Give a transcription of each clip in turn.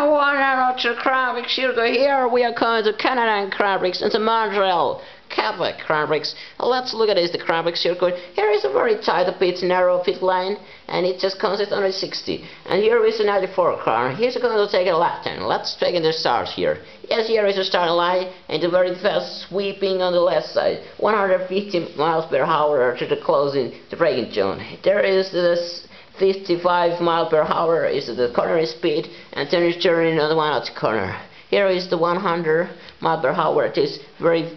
And one another Crabtrix circuit. Here we are going to Canada and Crabtrix and to Montreal, Quebec Crabtrix. Let's look at this, the Crabtrix circuit. Here is a very tight pit, narrow pit line, and it just consists under 60. And here is a 94 car. Here's going to take a left turn. Let's take in the start here. Yes, here is the starting line, and the very fast sweeping on the left side. 150 miles per hour to the closing, the braking zone. There is the 55 miles per hour is the corner speed, and then it's turning on the one at the corner. Here is the 100 miles per hour. It is very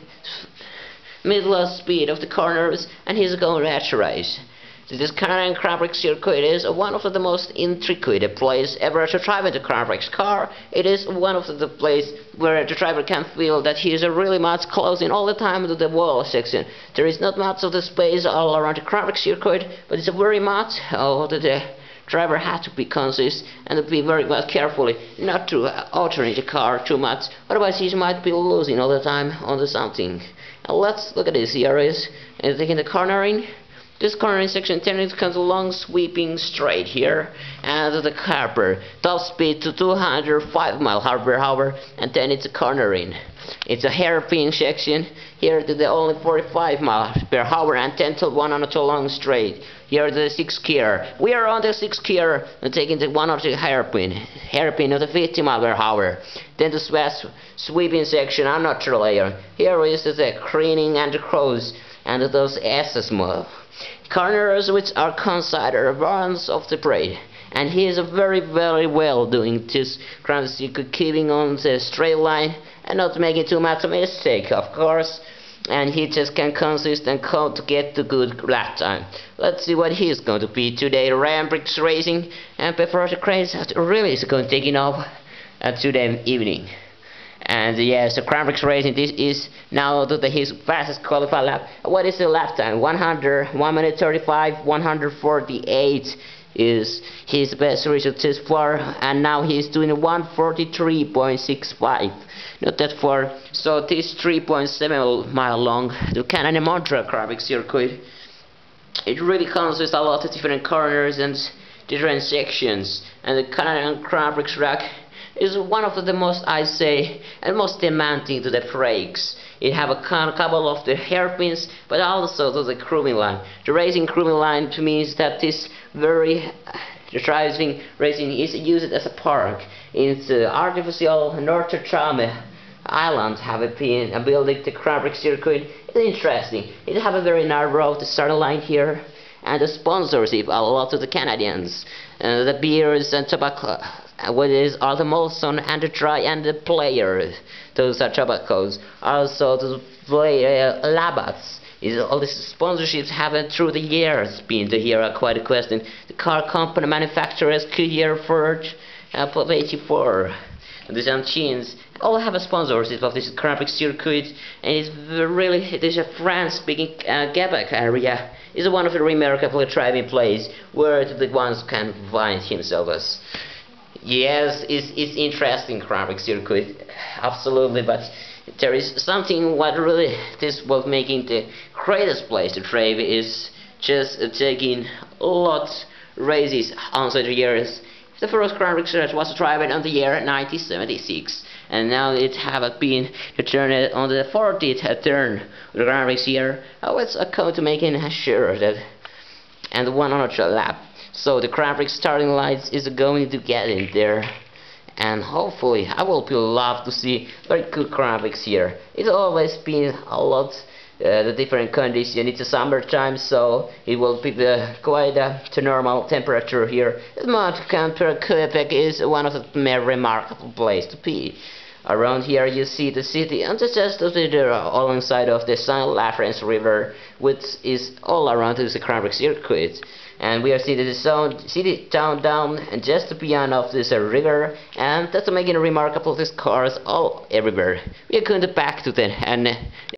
middle speed of the corners, and he's going to race. This Canadian Crabtrix circuit is one of the most intricate places ever to drive in the Crabtrix car. It is one of the places where the driver can feel that he is really much closing all the time to the wall section. There is not much of the space all around the Crabtrix circuit, but it's very much that the driver has to be conscious and to be very well carefully not to alternate the car too much, otherwise he might be losing all the time on something. Now let's look at this. Here is taking the cornering. This cornering section turning comes along sweeping straight here, and the carper top speed to 205 miles per hour, and then it's a cornering. It's a hairpin section here to the only 45 miles per hour, and then to one on a long straight. Here the 6th gear. We are on the 6th gear and taking the one of the hairpin of the 50 miles per hour. Then the sweeping section, I'm not sure layer. Here is the craning and the crows and those S's move. Corners which are considered runs of the parade, and he is very well doing this ground circuit, keeping on the straight line and not making too much of a mistake, of course, and he just can consist and come to get the good lap time. Let's see what he's going to be today. Rambrix Racing, and before the craze really is going to take off today evening. And yes, the Crabtrix Racing, this is now his fastest qualified lap. What is the lap time? 1 minute 35, 148 is his best result this far, and now he's doing 143.65. Not that far. So this 3.7 mile long, the Canadian Montreal Crabtrix circuit. It really consists a lot of different corners and different sections, and the Canadian Crabtrix track is one of the most, I say, and most demanding to the brakes. It have a couple of the hairpins, but also to the grooming line. The racing grooming line means that this the driving racing is used as a park. In the artificial Notre Dame Island have been building the Crabtrix circuit. It's interesting. It have a very narrow the starting line here, and the sponsorship a lot of the Canadians, the beers and tobacco. What is all the Molson and the Dry and the Player, those are tobaccos. Also the Labats. All these sponsorships have through the years been quite a question. The car company manufacturers Goodyear, Ford, 84. The machines all have a sponsorship of this Crabtrix circuit, and it's really this a France-speaking Quebec area is one of the remarkable driving places where the ones can find himself as. Yes, it's interesting Crabtrix circuit, absolutely, but there is something what really this was making the greatest place to drive is just taking lots races on the years. The first Crabtrix race was driven on the year 1976, and now it have been returned on the 40th turn of the Crabtrix year. It's going to making sure that and one on a lap. So the Crabtrix starting lights is going to get in there, and hopefully I will be love to see very good Crabtrix here. It's always been a lot the different conditions. It's a summertime, so it will be quite the normal temperature here. Montreal Quebec is one of the more remarkable places to be. Around here you see the city, and just alongside of the Saint Lawrence River, which is all around the Crabtrix circuit. And we are seeing the city down and just beyond of this river, and that's making remarkable these cars all everywhere. We are going back to that, and